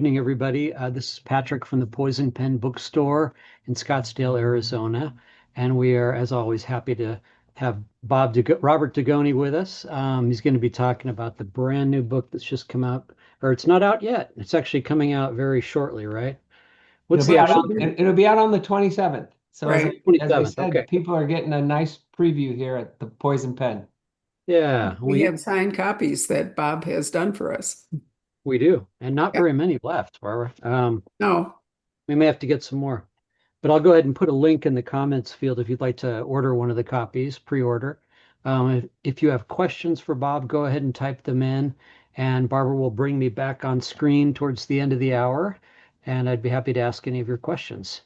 evening, everybody. This is Patrick from the Poison Pen Bookstore in Scottsdale, Arizona. And we are, as always, happy to have Robert Dugoni with us. He's going to be talking about the brand new book that's just come out, or it's not out yet. It's actually coming out very shortly, right? It'll What's be the out actual on it'll be out on the 27th. So Right. as I 27th? Okay. said, people are getting a nice preview here at the Poison Pen. Yeah, We have signed copies that Bob has done for us. we do. And not Yeah. very many left, Barbara. No, We may have to get some more. But I'll go ahead and put a link in the comments field if you'd like to order one of the copies, pre-order. If you have questions for Bob, go ahead and type them in, and Barbara will bring me back on screen towards the end of the hour, and I'd be happy to ask any of your questions.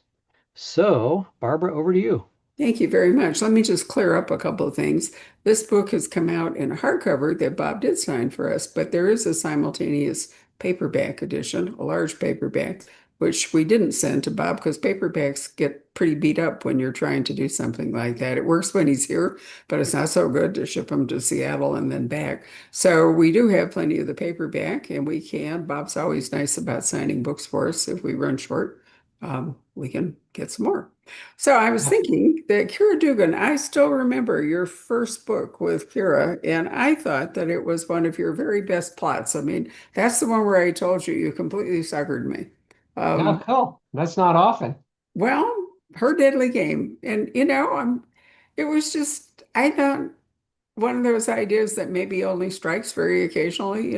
So, Barbara, over to you. thank you very much. Let me just clear up a couple of things. This book has come out in a hardcover that Bob did sign for us, but there is a simultaneous paperback edition, a large paperback, which we didn't send to Bob because paperbacks get pretty beat up when you're trying to do something like that. It works when he's here, but it's not so good to ship them to Seattle and then back. So we do have plenty of the paperback, and we can. Bob's always nice about signing books for us if we run short. We can get some more. So I was thinking that Keera Duggan, I still remember your first book with Keera, and I thought that it was one of your very best plots. I mean, that's the one where I told you you completely suckered me. Oh, Um, cool. That's not often. well, her deadly game. And it was just, I thought one of those ideas that maybe only strikes very occasionally,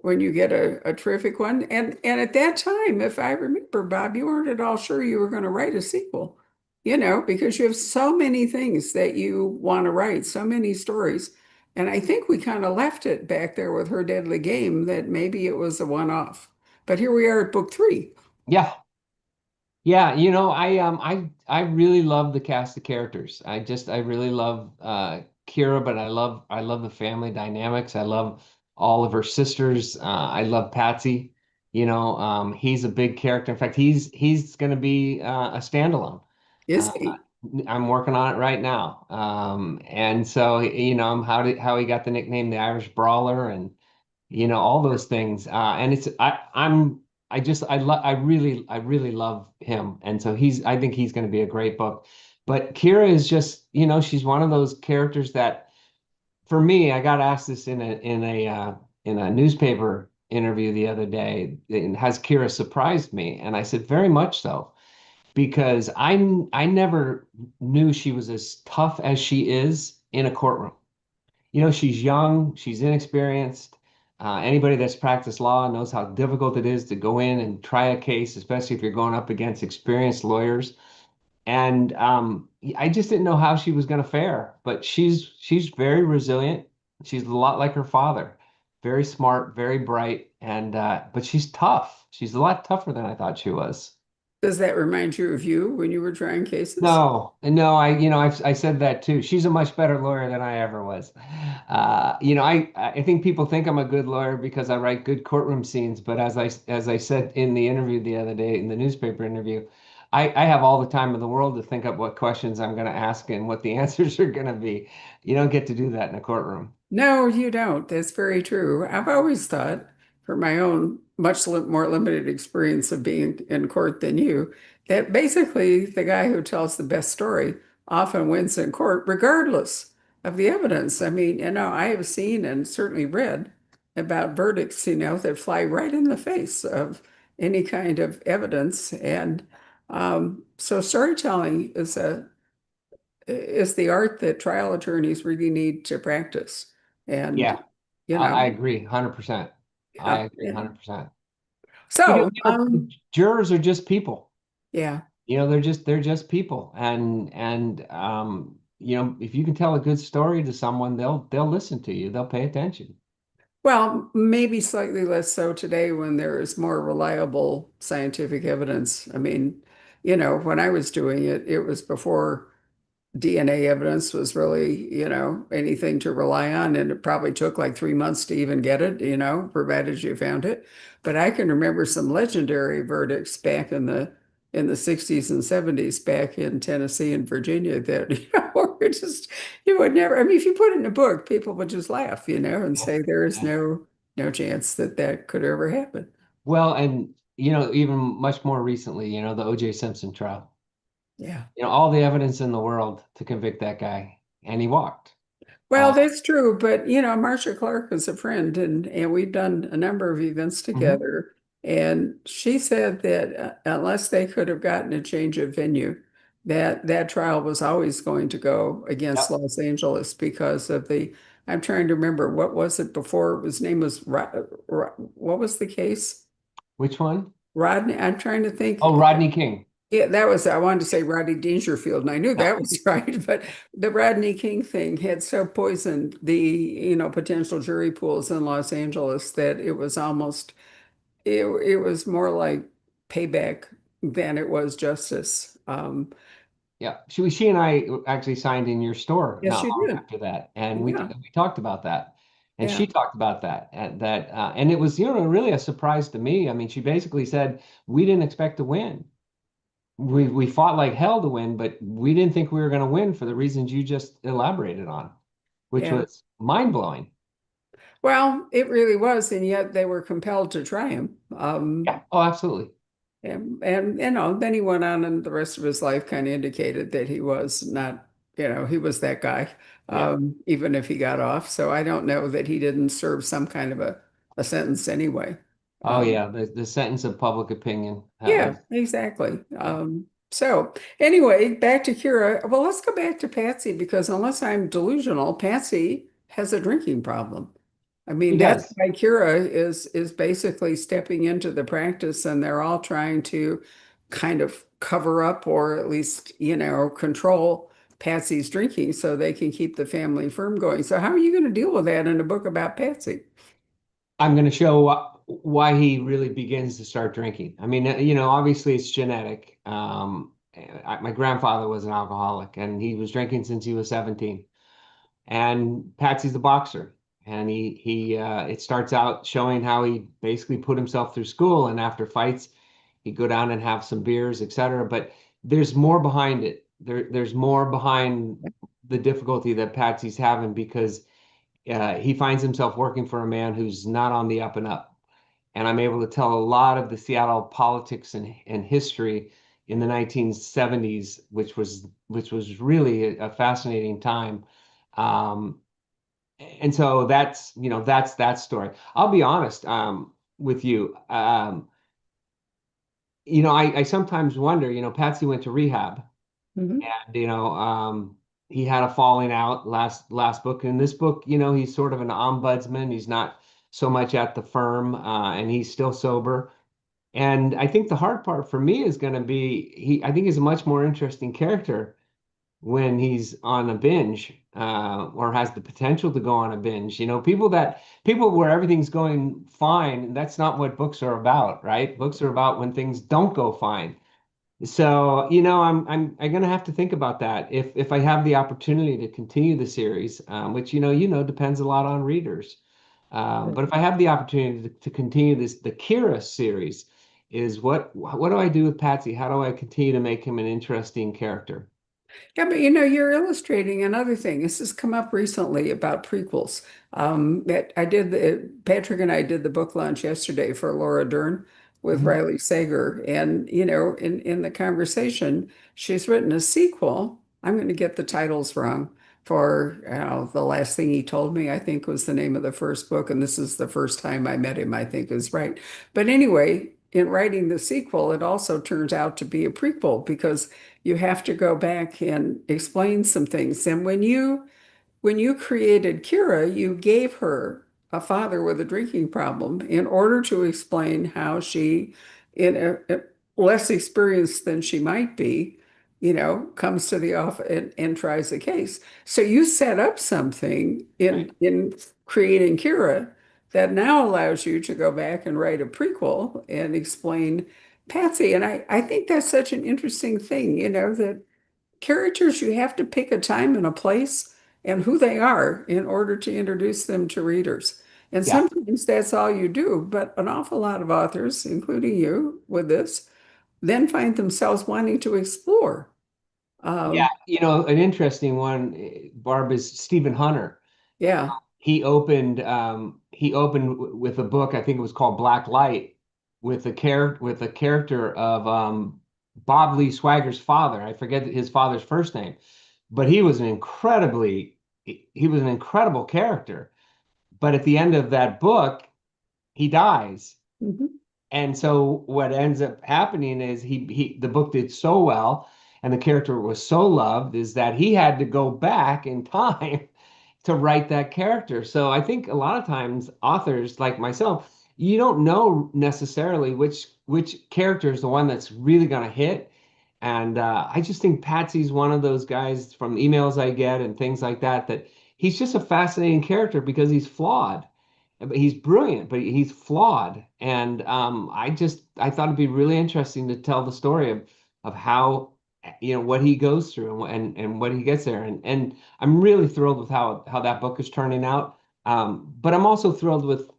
when you get a terrific one. And at that time, if I remember, Bob, you weren't at all sure you were going to write a sequel, because you have so many things that you want to write, so many stories. And I think we kind of left it back there with Her Deadly Game that maybe it was a one-off. But here we are at book three. Yeah. Yeah, I really love the cast of characters. I really love Kira, but I love the family dynamics. I love all of her sisters. I love Patsy. He's a big character. In fact, he's going to be a standalone. Is Uh, he? I'm working on it right now. And so how he got the nickname the Irish Brawler, and all those things. And I really love him, and so I think he's going to be a great book. But Kira is just, she's one of those characters that, for me, I got asked this in a newspaper interview the other day. Has Kira surprised me? And I said very much so, because I never knew she was as tough as she is in a courtroom. She's young, she's inexperienced. Anybody that's practiced law knows how difficult it is to go in and try a case, especially if you're going up against experienced lawyers. And I just didn't know how she was going to fare, but she's very resilient. She's a lot like her father, very smart, very bright, and but she's tough. She's a lot tougher than I thought she was. Does that remind you of you when you were trying cases? No, no, I said that too. She's a much better lawyer than I ever was. I think people think I'm a good lawyer because I write good courtroom scenes, but as I said in the interview the other day, in the newspaper interview, I have all the time in the world to think up what questions I'm going to ask and what the answers are going to be. You don't get to do that in a courtroom. No, you don't. That's very true. I've always thought, for my own more limited experience of being in court than you, that basically the guy who tells the best story often wins in court, regardless of the evidence. I mean, I have seen and certainly read about verdicts, that fly right in the face of any kind of evidence. And so storytelling is the art that trial attorneys really need to practice. And, Yeah, you I know, agree 100%. I yeah. agree 100%. So, Jurors are just people. yeah. They're just people, and if you can tell a good story to someone, they'll listen to you, they'll pay attention. Well, maybe slightly less so today when there is more reliable scientific evidence. I mean, when I was doing it, it was before DNA evidence was really, anything to rely on. And it probably took like 3 months to even get it, provided you found it. But I can remember some legendary verdicts back in the 60s and 70s back in Tennessee and Virginia that, were just, you would never, I mean, if you put it in a book, people would just laugh, and Yeah, say there is yeah. no no chance that that could ever happen. Well, and even much more recently, the O.J. Simpson trial. Yeah. All the evidence in the world to convict that guy, and he walked. Well, that's true, but Marcia Clark is a friend, and we've done a number of events Mhm. together. And she said that unless they could have gotten a change of venue, that trial was always going to go against Yep. Los Angeles because of the. I'm trying to remember what was it before. His name was what was the case? Which one? Rodney. I'm trying to think. Oh, Rodney King. Yeah, that was, I wanted to say Rodney Dangerfield, and I knew Yeah. that was right, but the Rodney King thing had so poisoned the, potential jury pools in Los Angeles that it was almost, it was more like payback than it was justice. Yeah. She and I actually signed in your store Yes, not you long did. after that, and Yeah, we talked about that, and yeah, she talked about that, and it was really a surprise to me. I mean, she basically said we didn't expect to win. We fought like hell to win, but we didn't think we were going to win for the reasons you just elaborated on, which yeah. was mind blowing. Well, it really was, and yet they were compelled to try him. Yeah. Oh, absolutely. And then he went on, and the rest of his life kind of indicated that he was not, he was that guy, Yeah. even if he got off. So I don't know that he didn't serve some kind of a sentence anyway. Oh, Um, yeah. The sentence of public opinion. That yeah, was, exactly. yeah. So anyway, back to Kira. Well, let's go back to Patsy because unless I'm delusional, Patsy has a drinking problem. I He mean, that's does. why Kira is basically stepping into the practice, and they're all trying to kind of cover up or at least, control Patsy's drinking so they can keep the family firm going. So how are you going to deal with that in a book about Patsy? I'm going to show why he really begins to start drinking. I mean, obviously it's genetic. My grandfather was an alcoholic, and he was drinking since he was 17. And Patsy's the boxer, and it starts out showing how he basically put himself through school, and after fights, he'd go down and have some beers, etc. But there's more behind it. There's more behind the difficulty that Patsy's having because he finds himself working for a man who's not on the up and up. And I'm able to tell a lot of the Seattle politics and history in the 1970s, which was really a fascinating time. Um, and so that's that story. I'll be honest with you. I sometimes wonder. Patsy went to rehab, Mhm. and he had a falling out last book. In this book, he's sort of an ombudsman. He's not so much at the firm, and he's still sober. And I think the hard part for me is going to be I think he's a much more interesting character when he's on a binge, or has the potential to go on a binge. People where everything's going fine, that's not what books are about, right? Books are about when things don't go fine. So, I'm gonna have to think about that if I have the opportunity to continue the series, which depends a lot on readers. But if I have the opportunity to continue the Keera series, is what do I do with Patsy? How do I continue to make him an interesting character? Yeah, but you're illustrating another thing. This has come up recently about prequels. That I did Patrick and I did the book launch yesterday for Laura Dern with Mhm. Riley Sager. And in the conversation, she's written a sequel. I'm going to get the titles wrong for The Last Thing He Told Me, I think was the name of the first book, and this is the first time I met him, I think is right. But anyway, in writing the sequel, it also turns out to be a prequel because you have to go back and explain some things. And when you created Kira, you gave her a father with a drinking problem in order to explain how she, in a less experienced than she might be, comes to the office and tries the case. So you set up something Right. in creating Kira that now allows you to go back and write a prequel and explain Patsy. And I think that's such an interesting thing, that characters, you have to pick a time and a place and who they are in order to introduce them to readers. And Yeah. sometimes that's all you do, but an awful lot of authors, including you with this, then find themselves wanting to explore. Yeah. Um, An interesting one, Barb, is Stephen Hunter. yeah, he opened with a book, I think it was called Black Light, with a character of Bob Lee Swagger's father. I forget his father's first name, but he was an incredible character. But at the end of that book, he dies. Mhm. And so what ends up happening is the book did so well and the character was so loved is that he had to go back in time to write that character. So I think a lot of times authors like myself, you don't know necessarily which character is the one that's really going to hit. And I just think Patsy's one of those guys from emails I get and things like that, that he's just a fascinating character because he's flawed. He's brilliant, but he's flawed. And I thought it'd be really interesting to tell the story of how, what he goes through and what he gets there. And I'm really thrilled with how that book is turning out. But I'm also thrilled with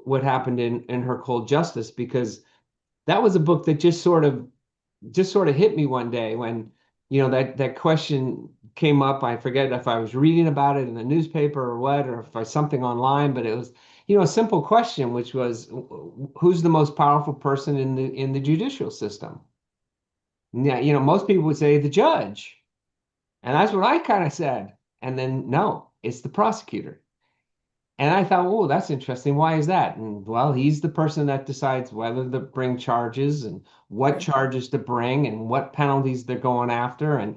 what happened in Her Cold Justice, because that was a book that just sort of hit me one day when that question came up. I forget if I was reading about it in the newspaper or what, or if I something online, but it was a simple question, which was, who's the most powerful person in the judicial system? Yeah, most people would say the judge, and that's what I kind of said. And then no, it's the prosecutor. And I thought, oh, that's interesting. Why is that? And well, he's the person that decides whether to bring charges and what Right. charges to bring and what penalties they're going after. And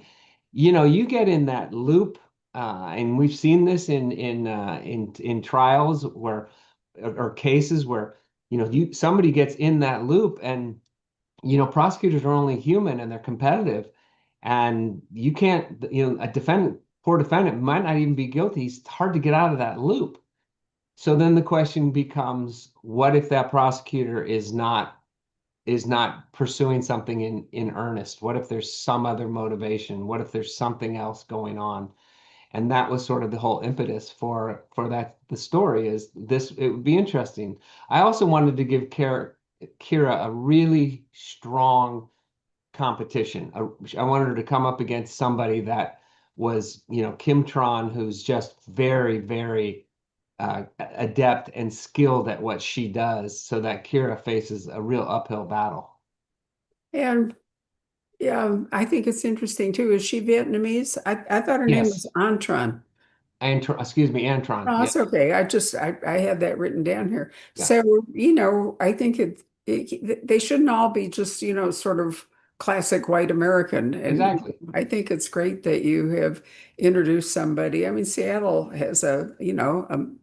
you get in that loop, and we've seen this in trials where or cases where somebody gets in that loop, and prosecutors are only human and they're competitive, and you can't, poor defendant might not even be guilty. It's hard to get out of that loop. So then the question becomes, what if that prosecutor is not pursuing something in earnest? What if there's some other motivation? What if there's something else going on? And that was sort of the whole impetus for that the story is this. It would be interesting. I also wanted to give Keera a really strong competition. I wanted her to come up against somebody that was, Kim Tran, who's just very, very adept and skilled at what she does, so that Keera faces a real uphill battle. And yeah, I think it's interesting too. Is she Vietnamese? I thought her name was Yes. Anh Tran. Excuse me, Antron. No, Yeah, that's okay. I had that written down here. yeah. So, I think they shouldn't all be just, sort of classic white American. And Exactly. I think it's great that you have introduced somebody. I mean, Seattle has a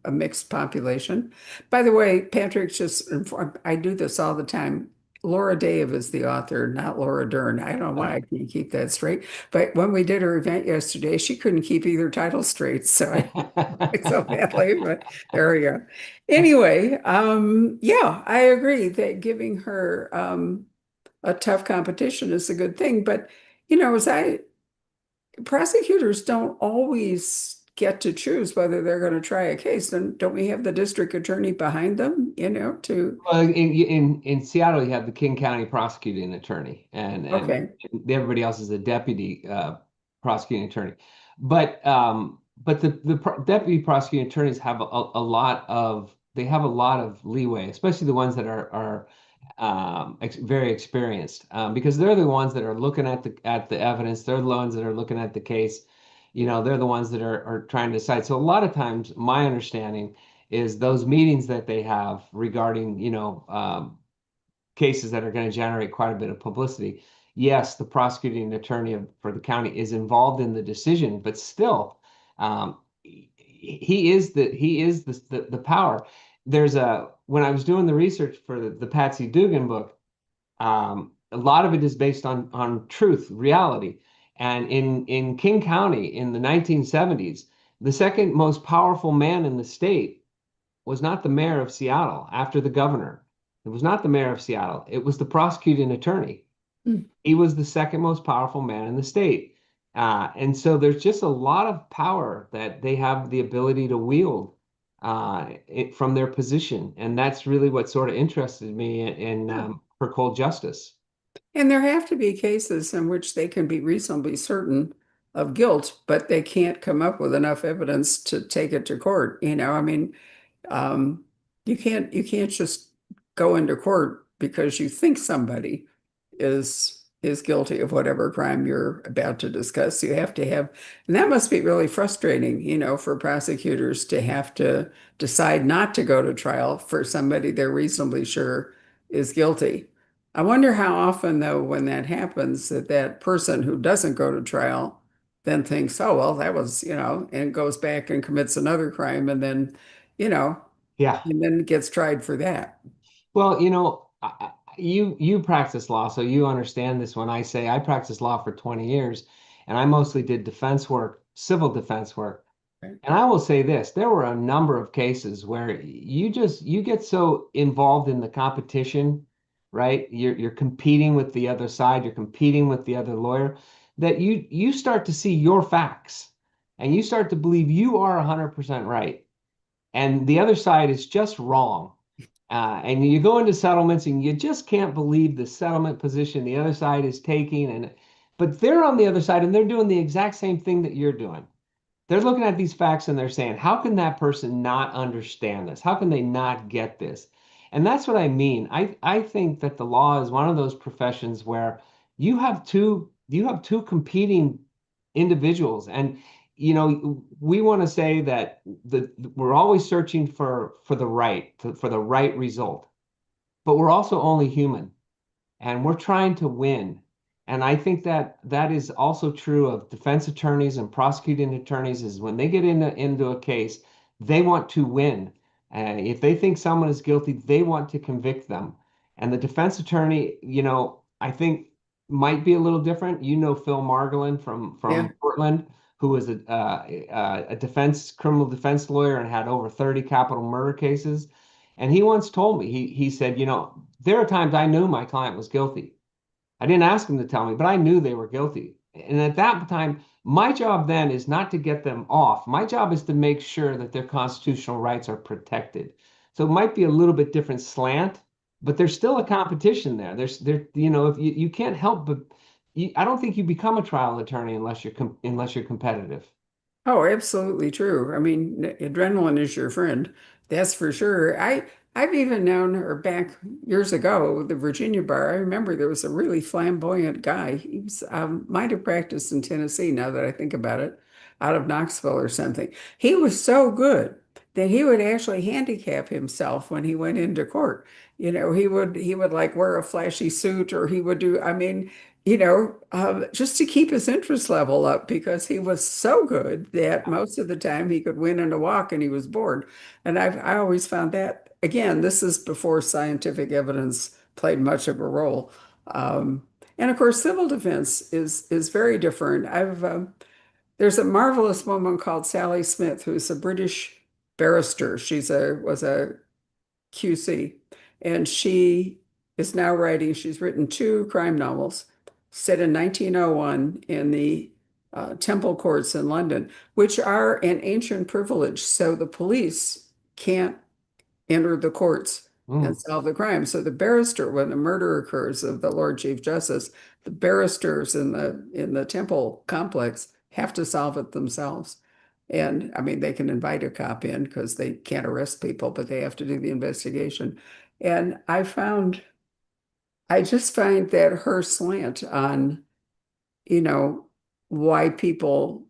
mixed population. By the way, Patrick just informed, I do this all the time. Laura Dave is the author, not Laura Dern. I don't know why I can't keep that straight. But when we did her event yesterday, she couldn't keep either title straight. So so badly, but there we go. Anyway, yeah, I agree that giving her a tough competition is a good thing. But as prosecutors don't always get to choose whether they're going to try a case, then don't we have the district attorney behind them, to Well, in Seattle, you have the King County prosecuting attorney, and okay. everybody else is a deputy prosecuting attorney. But the deputy prosecuting attorneys have a lot of leeway, especially the ones that are very experienced, because they're the ones that are looking at the evidence. They're the ones that are looking at the case. They're the ones that are trying to decide. So a lot of times, my understanding is those meetings that they have regarding, cases that are going to generate quite a bit of publicity. Yes, the prosecuting attorney for the county is involved in the decision, but still, he is the power. When I was doing the research for the Patsy Dugan book, a lot of it is based on truth, reality. And in King County in the 1970s, the second most powerful man in the state was not the mayor of Seattle after the governor. It was not the mayor of Seattle. It was the prosecuting attorney. Hmm. He was the second most powerful man in the state. And so there's just a lot of power that they have the ability to wield from their position. And that's really what sort of interested me in Yeah. Her Cold Justice. And there have to be cases in which they can be reasonably certain of guilt, but they can't come up with enough evidence to take it to court. I mean, um, you can't just go into court because you think somebody is guilty of whatever crime you're about to discuss. You have to have, and that must be really frustrating, for prosecutors to have to decide not to go to trial for somebody they're reasonably sure is guilty. I wonder how often, though, when that happens, that person who doesn't go to trial then thinks, oh, well, that was, and goes back and commits another crime and then, you know, Yeah. and then gets tried for that. Well, you practice law, so you understand this when I say I practiced law for 20 years, and I mostly did defense work, civil defense work. Right. And I will say this, there were a number of cases where you get so involved in the competition, right? You're competing with the other side, you're competing with the other lawyer, that you start to see your facts and you start to believe you are 100% right. And the other side is just wrong. And you go into settlements and you just can't believe the settlement position the other side is taking. But they're on the other side and they're doing the exact same thing that you're doing. They're looking at these facts and they're saying, how can that person not understand this? How can they not get this? And that's what I mean. I think that the law is one of those professions where you have two competing individuals. And we want to say that we're always searching for the right result, but we're also only human and we're trying to win. And I think that that is also true of defense attorneys and prosecuting attorneys is when they get into a case, they want to win. If they think someone is guilty, they want to convict them. And the defense attorney, I think might be a little different. Phil Margolin from Yeah. Portland, who was a criminal defense lawyer and had over 30 capital murder cases. And he once told me, he said, there are times I knew my client was guilty. I didn't ask him to tell me, but I knew they were guilty. And at that time, my job then is not to get them off. My job is to make sure that their constitutional rights are protected. So it might be a little bit different slant, but there's still a competition there. If you can't help but I don't think you become a trial attorney unless you're competitive. Oh, absolutely true. I mean, adrenaline is your friend. That's for sure. I've even known her back years ago, the Virginia bar. I remember there was a really flamboyant guy. He was might have practiced in Tennessee now that I think about it, out of Knoxville or something. He was so good that he would actually handicap himself when he went into court. He would like wear a flashy suit or he would do, I mean, just to keep his interest level up because he was so good that most of the time he could win in a walk and he was bored. And I always found that, again, this is before scientific evidence played much of a role. And of course, civil defense is very different. There's a marvelous woman called Sally Smith who's a British barrister. Was a QC, and she is now writing. She's written two crime novels set in 1901 in the Temple Courts in London, which are an ancient privilege. So the police can't enter the courts and Mm, solve the crime. So the barrister, when the murder occurs of the Lord Chief Justice, the barristers in the Temple complex have to solve it themselves. And I mean, they can invite a cop in because they can't arrest people, but they have to do the investigation. And I just find that her slant on, you know, why people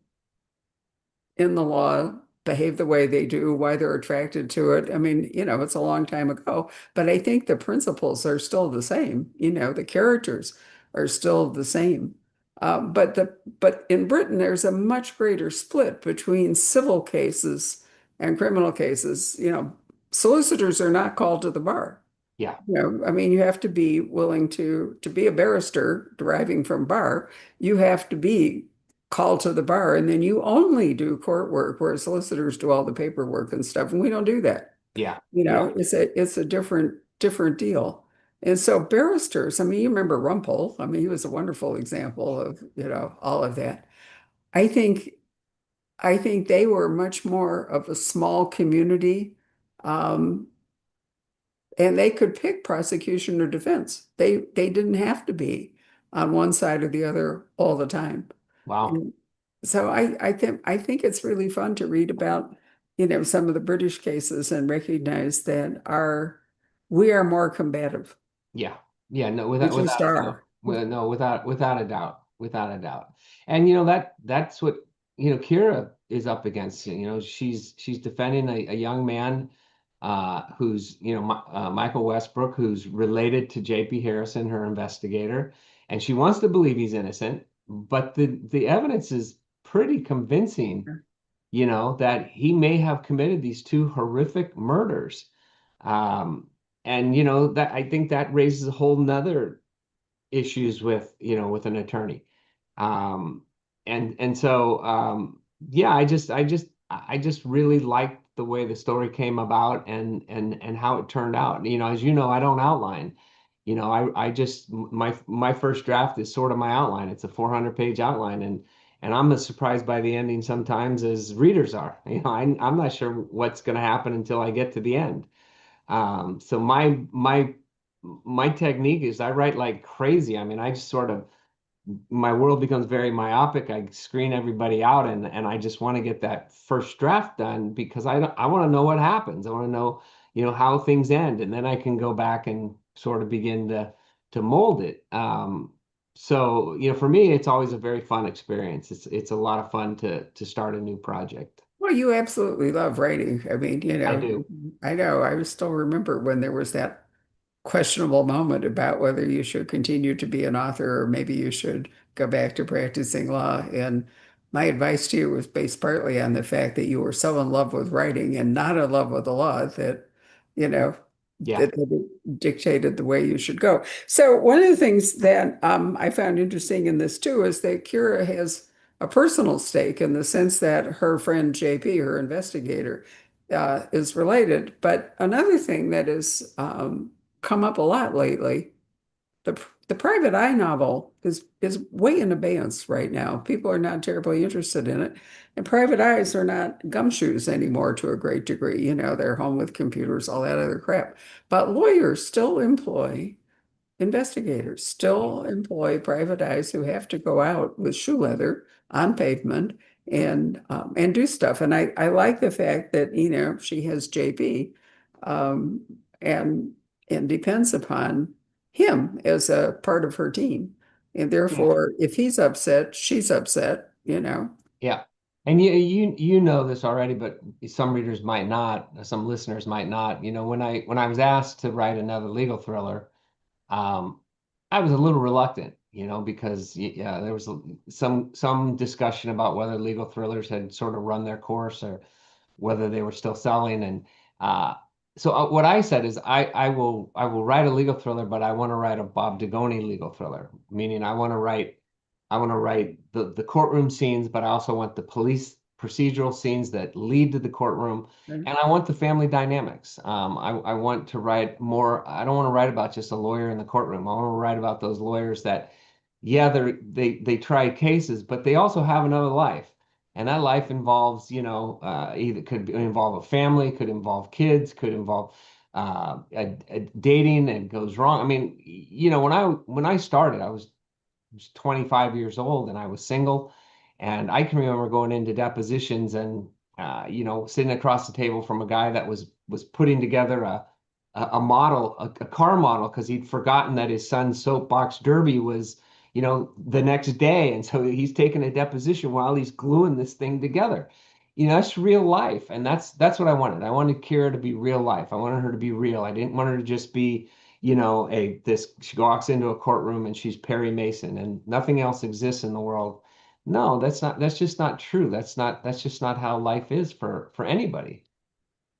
in the law behave the way they do, why they're attracted to it. I mean, it's a long time ago, but I think the principles are still the same. The characters are still the same. But in Britain, there's a much greater split between civil cases and criminal cases. Solicitors are not called to the bar. yeah, I mean, you have to be willing to be a barrister deriving from bar. You have to be called to the bar, and then you only do court work, where solicitors do all the paperwork and stuff, and we don't do that. yeah, yeah, It's a different deal. And so barristers, I mean, you remember Rumpel. I mean, he was a wonderful example of, all of that. I think I think they were much more of a small community. Um, and they could pick prosecution or defense. They didn't have to be on one side or the other all the time. wow. And So I think it's really fun to read about, some of the British cases and recognize that we are more combative. Yeah. Yeah, no, We without just a doubt. are. Well, no, without a doubt. Without a doubt. And that's what, Keira is up against. She's defending a young man who's, Michael Westbrook, who's related to JP Harrison, her investigator, and she wants to believe he's innocent, but the evidence is pretty convincing, that he may have committed these two horrific murders. Um, and that I think that raises a whole nother issues with an attorney. Um, and so yeah, I just really liked the way the story came about and how it turned out. As you know, I don't outline. I just my first draft is sort of my outline. It's a 400-page outline, and I'm as surprised by the ending sometimes as readers are. I'm not sure what's going to happen until I get to the end. So my technique is I write like crazy. I mean, I just sort of my world becomes very myopic. I screen everybody out, and I just want to get that first draft done because I want to know what happens. I want to know, how things end, and then I can go back and sort of begin to mold it. So, for me, it's always a very fun experience. It's a lot of fun to start a new project. Well, you absolutely love writing. I mean, I do. I know. I still remember when there was that questionable moment about whether you should continue to be an author or maybe you should go back to practicing law. And my advice to you was based partly on the fact that you were so in love with writing and not in love with the law that, you know, Yeah. that it dictated the way you should go. So one of the things that I found interesting in this too is that Keira has a personal stake in the sense that her friend JP, her investigator, is related. But another thing that has come up a lot lately, the the private eye novel is way in abeyance right now. People are not terribly interested in it, and private eyes are not gumshoes anymore to a great degree. They're home with computers, all that other crap. But lawyers still employ investigators, still employ private eyes who have to go out with shoe leather on pavement and do stuff. And I like the fact that she has JB um, and and depends upon him as a part of her team. And Yeah. therefore, if he's upset, she's upset. Yeah. And you know this already, but some readers might not, some listeners might not. When I was asked to write another legal thriller, um, I was a little reluctant, because yeah, there was some discussion about whether legal thrillers had sort of run their course or whether they were still selling. And uh, so what I said is I will write a legal thriller, but I want to write a Bob Dugoni legal thriller, meaning I want to write the courtroom scenes, but I also want the police procedural scenes that lead to the courtroom, and I want the family dynamics. I want to write more. I don't want to write about just a lawyer in the courtroom. I want to write about those lawyers that, yeah, they try cases, but they also have another life, and that life involves, either could involve a family, could involve kids, could involve a dating and goes wrong. I mean, when I started, I was 25 years old and I was single. And I can remember going into depositions and, sitting across the table from a guy that was putting together a model, a car model, because he'd forgotten that his son's soapbox derby was, the next day. And so he's taking a deposition while he's gluing this thing together. That's real life. And that's what I wanted. I wanted Keira to be real life. I wanted her to be real. I didn't want her to just be, she walks into a courtroom and she's Perry Mason and nothing else exists in the world. No, that's just not true. That's just not how life is for anybody.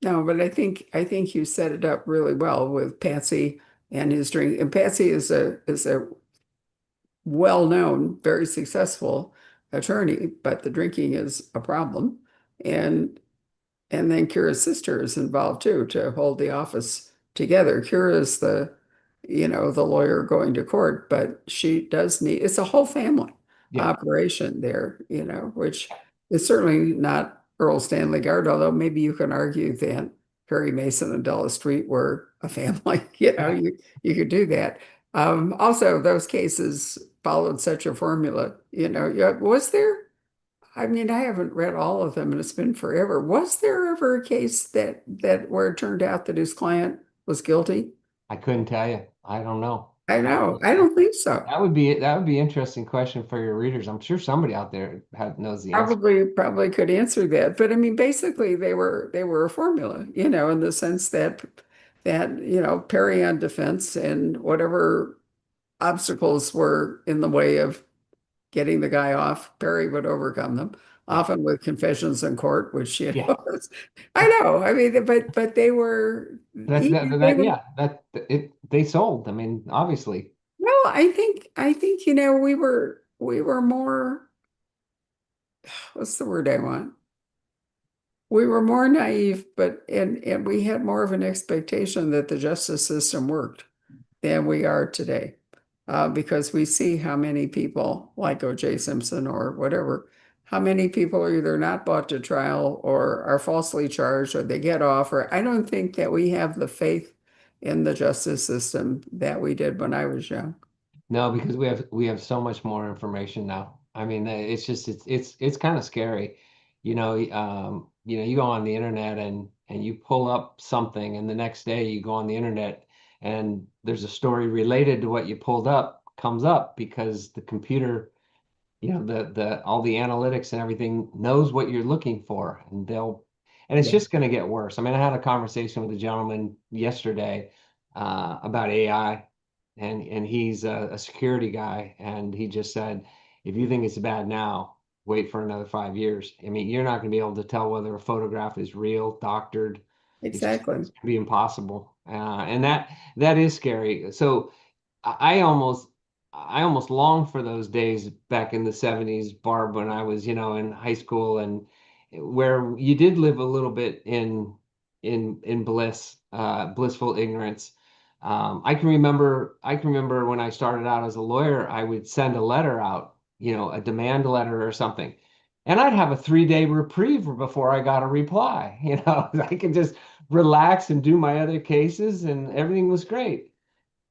No, but I think you set it up really well with Patsy and his drink. And Patsy is a well-known, very successful attorney, but the drinking is a problem. And and then Kira's sister is involved too to hold the office together. Kira is the lawyer going to court, but she does need, it's a whole family Yeah. operation there, which is certainly not Earl Stanley Gard, although maybe you can argue that Perry Mason and Della Street were a family. Yeah. You could do that. Also, those cases followed such a formula. Was there I mean, I haven't read all of them and it's been forever. Was there ever a case that where it turned out that his client was guilty? I couldn't tell you. I don't know. I know. I don't think so. That would be an interesting question for your readers. I'm sure somebody out there knows the answer. Probably could answer that. But I mean, basically they were a formula, in the sense that parry on defense and whatever obstacles were in the way of getting the guy off, Perry would overcome them, Yeah. often with confessions in court, which Yeah. I know. I mean, but they were That's they were yeah, they sold. I mean, obviously. well, I think we were more, what's the word I want? We were more naive, but and we had more of an expectation that the justice system worked than we are today. Because we see how many people, like O.J. Simpson or whatever, how many people are either not brought to trial or are falsely charged or they get off. Or I don't think that we have the faith in the justice system that we did when I was young. No, because we have so much more information now. I mean, it's just it's kind of scary. You go on the internet and you pull up something, and the next day you go on the internet and there's a story related to what you pulled up comes up because the computer, the all the analytics and everything knows what you're looking for, and it's Yeah, just going to get worse. I mean, I had a conversation with a gentleman yesterday about AI, and he's a security guy, and he just said, if you think it's bad now, wait for another 5 years. I mean, you're not going to be able to tell whether a photograph is real, doctored. It's exactly. going to be impossible, and that is scary. So I I almost long for those days back in the 70s, Barb, when I was, in high school and where you did live a little bit in blissful ignorance. I can remember when I started out as a lawyer, I would send a letter out, a demand letter or something. And I'd have a 3-day reprieve before I got a reply. I could just relax and do my other cases and everything was great.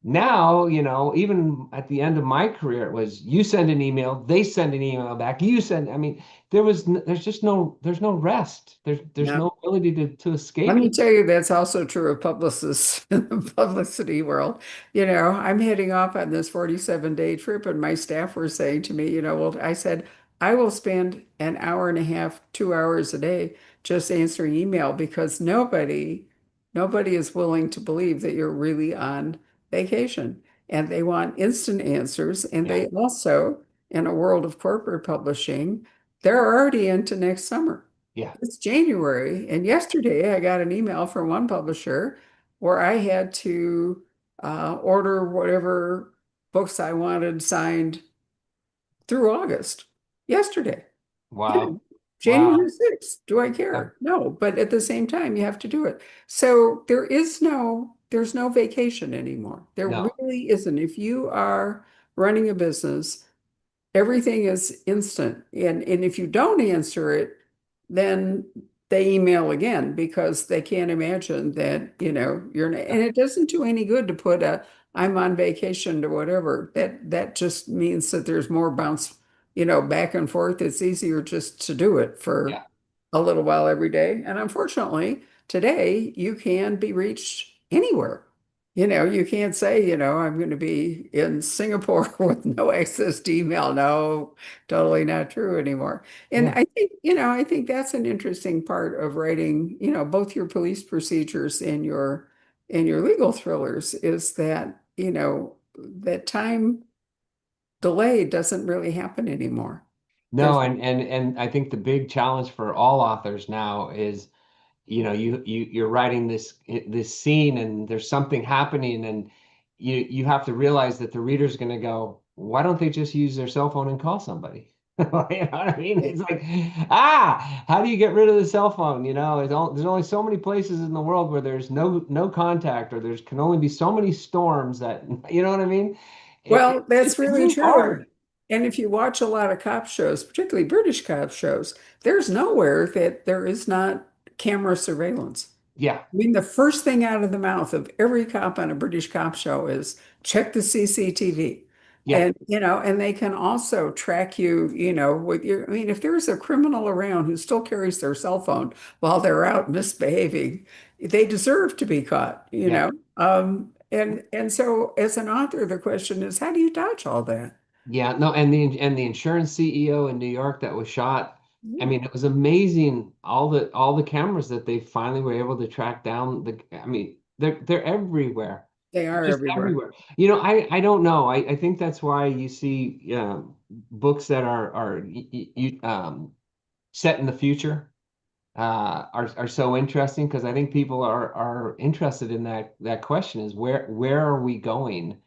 Now, even at the end of my career, it was you send an email, they send an email back, I mean, there's no rest. There's No. no ability to Let escape me it. tell you, that's also true of publicists in the publicity world. I'm heading off on this 47-day trip, and my staff were saying to me, well, I said, I will spend an hour and a half, 2 hours a day just answering email because nobody is willing to believe that you're really on vacation. And they want instant answers. And Yeah, they also, in a world of corporate publishing, they're already into next summer. yeah. It's January, and yesterday I got an email from one publisher where I had to order whatever books I wanted signed through August. Yesterday, you know, Wow. January Wow. 6th. Do I Yeah. care? No, but at the same time, you have to do it. So there's no vacation anymore. There No. really isn't. If you are running a business, everything is instant. And if you don't answer it, then they email again because they can't imagine that, you're not, Yeah. and it doesn't do any good to put a I'm on vacation to whatever. That just means that there's more bounce, back and forth. It's easier just to do it for Yeah. a little while every day. And unfortunately, today you can be reached anywhere. You can't say, I'm going to be in Singapore with no access to email. No, totally not true anymore. And Yeah. I think that's an interesting part of writing, both your police procedures and your legal thrillers is that, that time delay doesn't really happen anymore. There's No, and I think the big challenge for all authors now is, you're writing this scene and there's something happening and you have to realize that the reader's going to go, why don't they just use their cell phone and call somebody? You know what I mean? It's like, how do you get rid of the cell phone? There's only so many places in the world where there's no contact or there's can only be so many storms that, you know what I mean? Well, It that's really seems true. hard. And if you watch a lot of cop shows, particularly British cop shows, there's nowhere that there is not camera surveillance. Yeah. I mean, the first thing out of the mouth of every cop on a British cop show is check the CCTV. Yeah. And, and they can also track you, with your, I mean, if there's a criminal around who still carries their cell phone while they're out misbehaving, they deserve to be caught, Yeah. and so as an author, the question is, how do you dodge all that? Yeah, no, and the insurance CEO in New York that was shot. I Yeah, mean, it was amazing all the cameras that they finally were able to track down. I mean, they're everywhere. they They're are just everywhere. everywhere. I don't know. I think that's why you see books that are set in the future are so interesting, because I think people are interested in that question is where are we going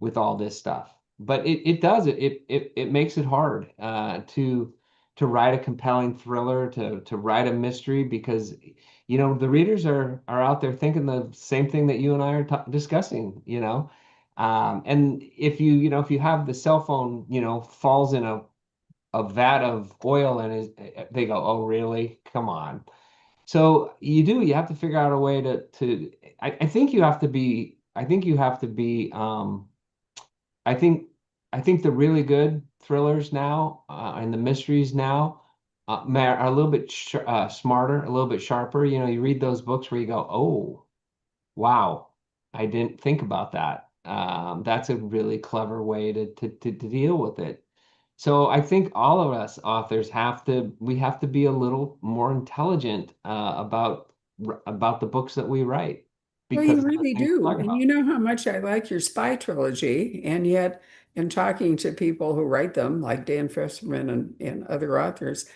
with all this stuff. But it does it makes it hard to write a compelling thriller, to write a mystery, because the readers are out there thinking the same thing that you and I are discussing. And if you have the cell phone falls in a vat of oil and they go, oh really, come on. So you have to figure out a way to I think you have to be I think I think the really good thrillers now and the mysteries now are a little bit smarter, a little bit sharper. You read those books where you go, "Oh, wow, I didn't think about that." That's a really clever way to deal with it. So I think all of us authors have to be a little more intelligent about the books that we write, Well, you because of the really things we do. talk And about. you know how much I like your spy trilogy. And yet, in talking to people who write them, like Dan Fesserman and other authors,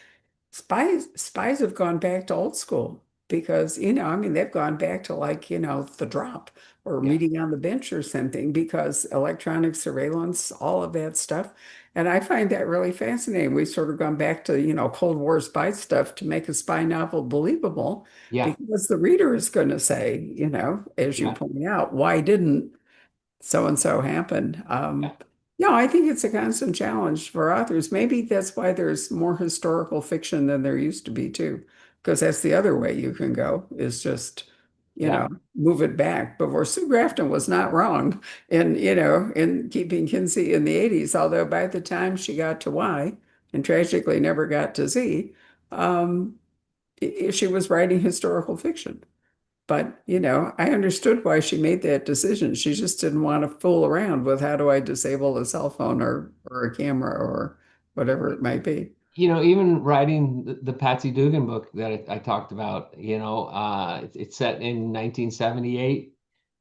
spies have gone back to old school because, I mean, they've gone back to like, the drop or Yeah, meeting on the bench or something because electronic surveillance, all of that stuff. And I find that really fascinating. We've sort of gone back to, Cold War spy stuff to make a spy novel believable yeah, because the reader is going to say, as you yeah, point out, why didn't so and so happened. yeah. I think it's a constant challenge for authors. Maybe that's why there's more historical fiction than there used to be too, because that's the other way you can go is just, Yeah. move it back. But where Sue Grafton was not wrong in keeping Kinsey in the 80s, although by the time she got to Y and tragically never got to Z, um, she was writing historical fiction. But, I understood why she made that decision. She just didn't want to fool around with how do I disable a cell phone or a camera or whatever it might be. Even writing the Patsy Dugan book that I talked about, it's set in 1978,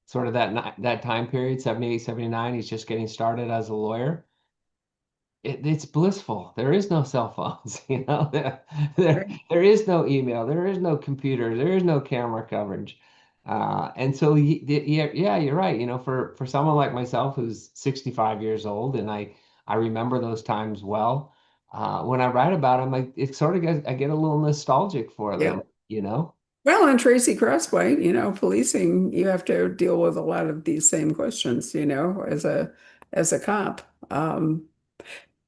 sort of that time period, 78, 79. He's just getting started as a lawyer. It's blissful. There is no cell phones, Right. there is no email, there is no computer, there is no camera coverage. And so, yeah, yeah, you're right. For someone like myself who's 65 years old, and I remember those times well. When I write about them, it sort of I get a little nostalgic for Yeah. them. Well, and Tracy Crosswhite, policing, you have to deal with a lot of these same questions, as a cop.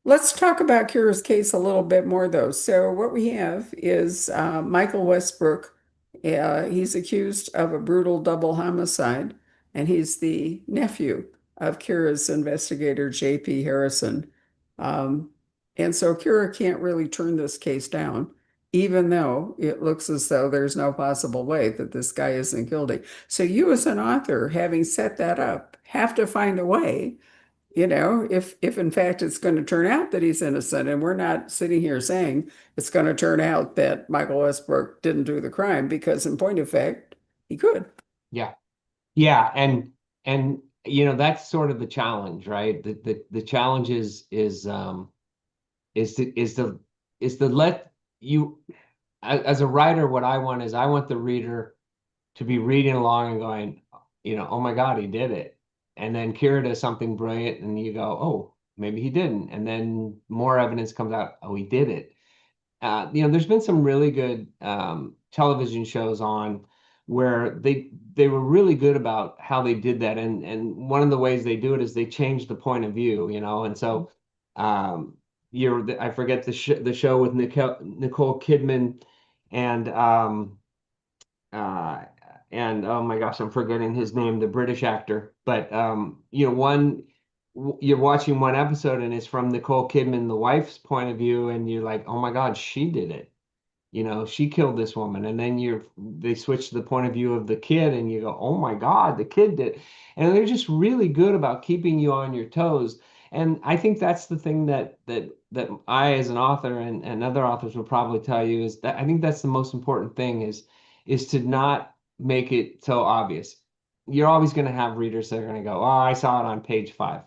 Let's talk about Kira's case a little bit more, though. So, what we have is Michael Westbrook. He's accused of a brutal double homicide, and he's the nephew of Kira's investigator, J.P. Harrison. Um, and so, Kira can't really turn this case down, even though it looks as though there's no possible way that this guy isn't guilty. So, you, as an author, having set that up, have to find a way if in fact it's going to turn out that he's innocent, and we're not sitting here saying it's going to turn out that Michael Westbrook didn't do the crime, because in point of fact, he could. Yeah. Yeah, and that's sort of the challenge, right? The challenge is to let you, as a writer, what I want is I want the reader to be reading along and going, oh my God, he did it. And then Kira does something brilliant and you go, oh, maybe he didn't. And then more evidence comes out, oh, he did it. There's been some really good television shows on where they were really good about how they did that, and one of the ways they do it is they change the point of view, and so um, I forget the show with Nicole Kidman and uh, and oh my gosh, I'm forgetting his name, the British actor, but one. you're watching one episode and it's from Nicole Kidman, the wife's point of view, and you're like, oh my God, she did it. She killed this woman. And then they switch to the point of view of the kid and you go, oh my God, the kid did. And they're just really good about keeping you on your toes. And I think that's the thing that I, as an author, and other authors will probably tell you, is that I think that's the most important thing is to not make it so obvious. You're always going to have readers that are going to go, oh, I saw it on page 5.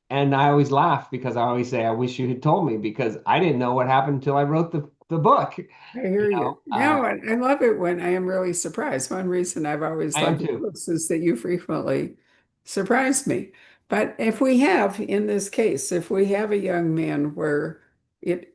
And I always laugh because I always say, I wish you had told me, because I didn't know what happened until I wrote the book. I hear you. Uh, No, I love it when I am really surprised. One reason I've always I am loved your too. books is that you frequently surprise me. But if we have, in this case, if we have a young man where it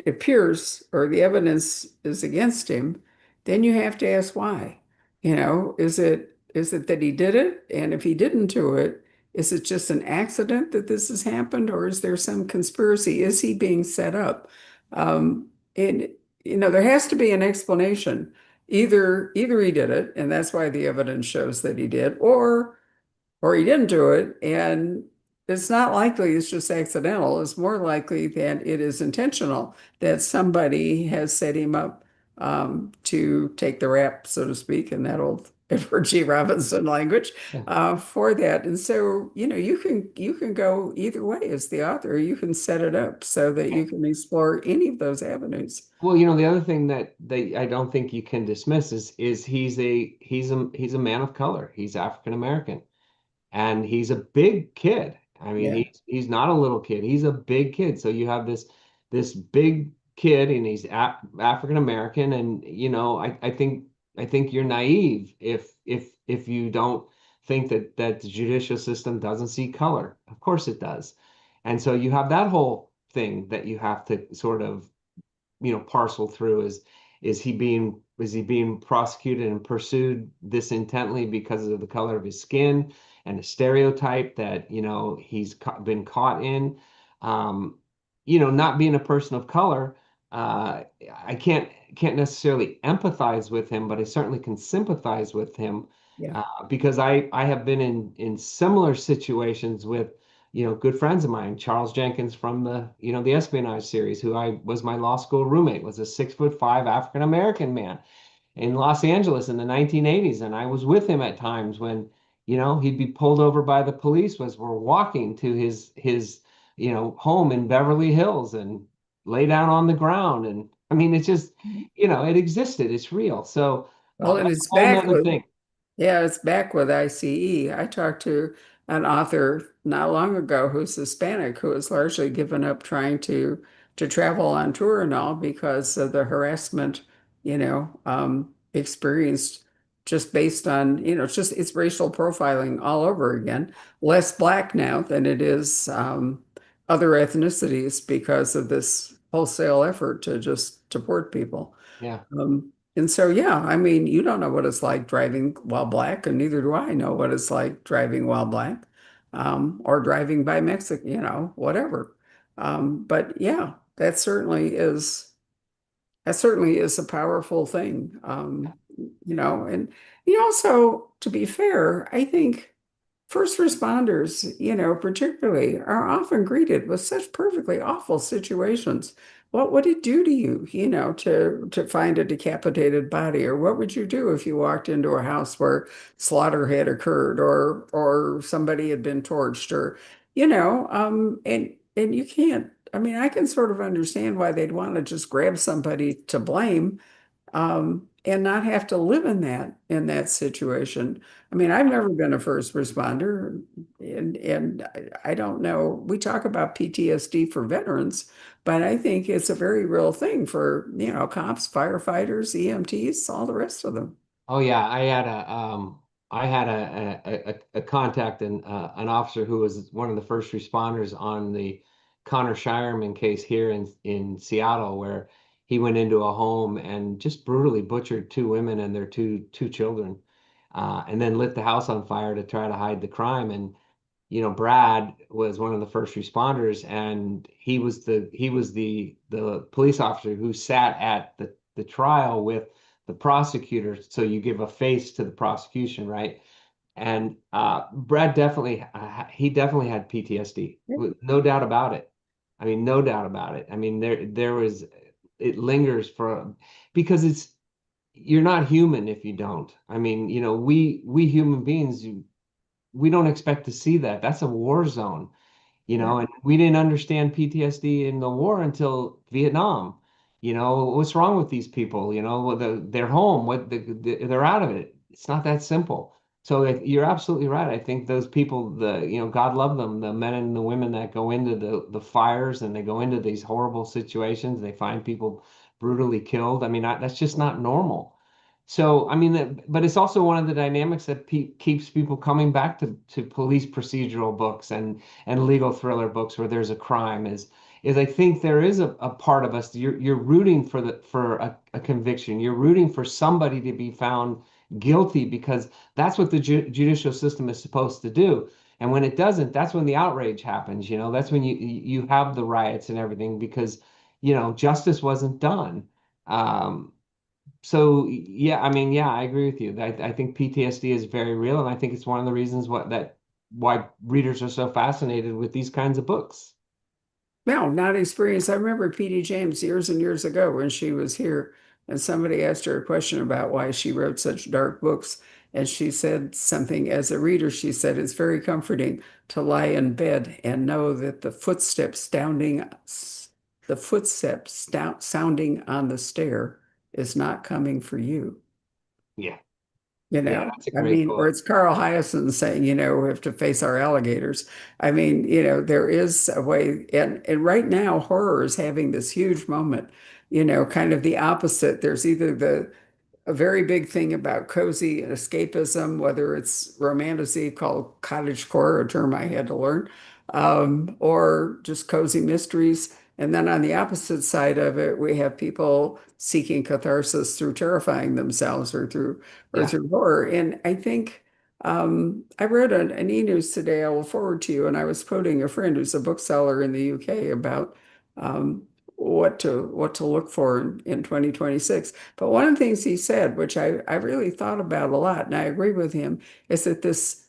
appears or the evidence is against him, then you have to ask why. Is it that he did it? And if he didn't do it, is it just an accident that this has happened, or is there some conspiracy? Is he being set up? And there has to be an explanation. Either he did it, and that's why the evidence shows that he did, or he didn't do it, and it's not likely it's just accidental. It's more likely that it is intentional, that somebody has set him up to take the rap, so to speak, in that old Edward G. Robinson language, Yeah. for that. And so, you can go either way as the author. You can set it up so that you can explore any of those avenues. Well, the other thing that I don't think you can dismiss is he's a man of color. He's African American, and he's a big kid. I mean, Yeah. he's not a little kid. He's a big kid. So you have this big kid, and he's African American, and I think you're naive if you don't think that the judicial system doesn't see color. Of course it does. And so you have that whole thing that you have to sort of parcel through. Is he being prosecuted and pursued this intently because of the color of his skin and a stereotype that he's been caught in? Not being a person of color, I can't necessarily empathize with him, but I certainly can sympathize with him, Yeah. because I have been in similar situations with good friends of mine. Charles Jenkins from the Espionage series, who I was my law school roommate, was a 6'5" African American man in Los Angeles in the 1980s. And I was with him at times when, he'd be pulled over by the police as we're walking to his home in Beverly Hills, and lay down on the ground. And I mean, it's just, it existed. It's real. So Well, and that's a it's whole back nother with thing. Yeah, it's back with ICE. I talked to an author not long ago who's Hispanic, who has largely given up trying to travel on tour and all because of the harassment, experienced just based on, it's racial profiling all over again. Less black now than it is other ethnicities because of this wholesale effort to just deport people. Yeah. And so, yeah, I mean, you don't know what it's like driving while black, and neither do I know what it's like driving while black, or driving by Mexico, whatever. But yeah, that certainly is a powerful thing. And also, to be fair, I think first responders, particularly, are often greeted with such perfectly awful situations. What would it do to you, to find a decapitated body? Or what would you do if you walked into a house where slaughter had occurred, or somebody had been torched, or, and you can't, I mean, I can sort of understand why they'd want to just grab somebody to blame, and not have to live in that situation. I mean, I've never been a first responder, and I don't know. We talk about PTSD for veterans, but I think it's a very real thing for, cops, firefighters, EMTs, all the rest of them. Oh yeah, I had a contact, and an officer who was one of the first responders on the Connor Shireman case here in Seattle, where he went into a home and just brutally butchered two women and their two children, and then lit the house on fire to try to hide the crime. And Brad was one of the first responders, and he was the police officer who sat at the trial with the prosecutor. So you give a face to the prosecution, right? And Brad definitely, he definitely had PTSD, no doubt about it. I mean, no doubt about it. I mean, there was, it lingers for, because you're not human if you don't. I mean, we human beings, we don't expect to see that. That's a war zone, Yeah. and we didn't understand PTSD in the war until Vietnam. What's wrong with these people? They're home. They're out of it. It's not that simple. So you're absolutely right. I think those people, God love them, the men and the women that go into the fires and they go into these horrible situations. They find people brutally killed. I mean, that's just not normal. So, I mean, but it's also one of the dynamics that keeps people coming back to police procedural books and legal thriller books where there's a crime is I think there is a part of us you're rooting for a conviction. You're rooting for somebody to be found guilty because that's what the judicial system is supposed to do. And when it doesn't, that's when the outrage happens. That's when you have the riots and everything because justice wasn't done. So yeah, I mean, yeah, I agree with you. I think PTSD is very real, and I think it's one of the reasons why readers are so fascinated with these kinds of books. No, not experienced. I remember P.D. James years and years ago when she was here, and somebody asked her a question about why she wrote such dark books. And she said something, as a reader, she said, it's very comforting to lie in bed and know that sounding on the stair is not coming for you. Yeah, You yeah, know, that's a I great mean, or quote. it's Carl Hyacin saying, we have to face our alligators. I mean, there is a way, and right now, horror is having this huge moment, kind of the opposite. There's either a very big thing about cozy and escapism, whether it's romantasy called cottagecore, a term I had to learn, or just cozy mysteries. And then on the opposite side of it, we have people seeking catharsis through terrifying themselves or Yeah, through horror. And I think I read an e-news today I will forward to you, and I was quoting a friend who's a bookseller in the UK about um, what to look for in 2026. But one of the things he said, which I really thought about a lot, and I agree with him, is that this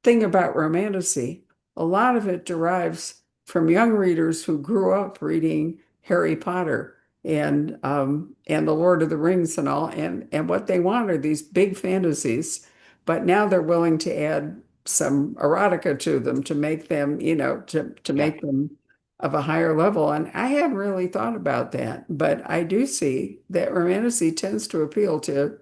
thing about romantasy, a lot of it derives from young readers who grew up reading Harry Potter and the Lord of the Rings and all, and what they want are these big fantasies, but now they're willing to add some erotica to them to make them, to yeah. make them of a higher level. And I hadn't really thought about that, but I do see that romantasy tends to appeal to,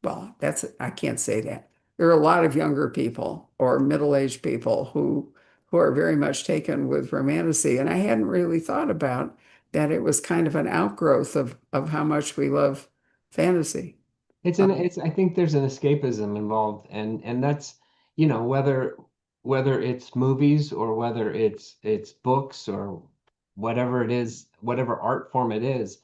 well, I can't say that. There are a lot of younger people or middle-aged people who are very much taken with romantasy. And I hadn't really thought about that it was kind of an outgrowth of how much we love fantasy. I think there's an escapism involved, and that's, whether it's movies or whether it's books or whatever it is, whatever art form it is,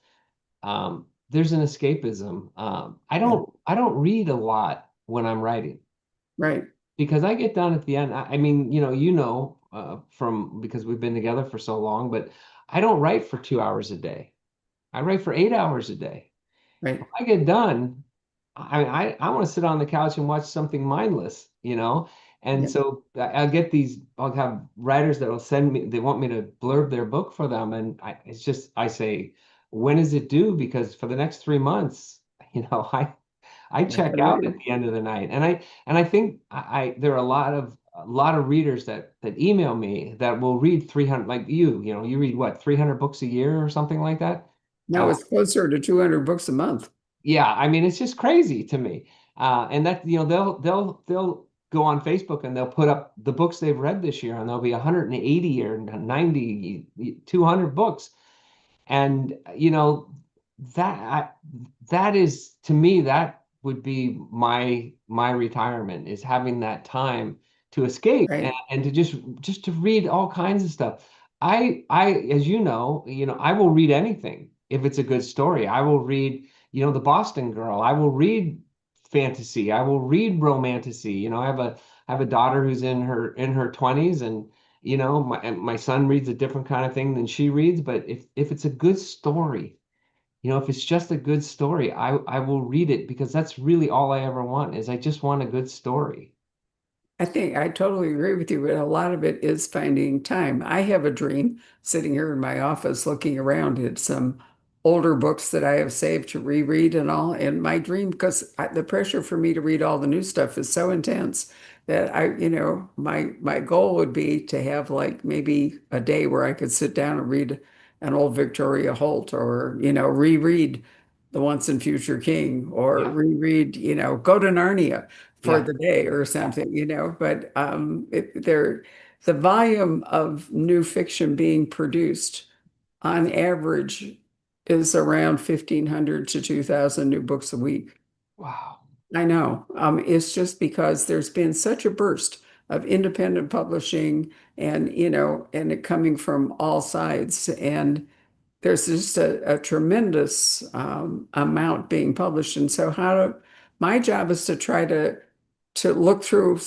there's an escapism. Yeah, I don't read a lot when I'm writing right, because I get done at the end. I mean, from because we've been together for so long, but I don't write for 2 hours a day. I write for 8 hours a day. right. I get done, I want to sit on the couch and watch something mindless. And Yeah. so I'll have writers that will send me, they want me to blurb their book for them. And I say, when is it due? Because for the next 3 months, I I check gotta out at read. the end of the night. And I think there are a lot of readers that email me that will read 300, like you read what, 300 books a year or something like that. No, Uh, it's closer to 200 books a month. yeah, I mean, it's just crazy to me. And that, they'll go on Facebook and they'll put up the books they've read this year, and there'll be 180 or 90, 200 books. And that I, that is, to me, that would be my retirement, is having that time to escape and, Right, and to just to read all kinds of stuff. As I will read anything if it's a good story. I will read, The Boston Girl. I will read fantasy. I will read romantasy. I have a daughter who's in her 20s, and my son reads a different kind of thing than she reads, but if it's a good story, if it's just a good story, I will read it, because that's really all I ever want, is I just want a good story. I think I totally agree with you, but a lot of it is finding time. I have a dream sitting here in my office looking around at some older books that I have saved to reread and all. And my dream, because the pressure for me to read all the new stuff is so intense that my goal would be to have like maybe a day where I could sit down and read an old Victoria Holt, or, reread The Once and Future King, or Yeah, reread, go to Narnia for yeah, the day or yeah, something, but the volume of new fiction being produced on average is around 1,500 to 2,000 new books a week. wow, I know. It's just because there's been such a burst of independent publishing, and it coming from all sides. And there's just a tremendous amount being published. And so my job is to try to look through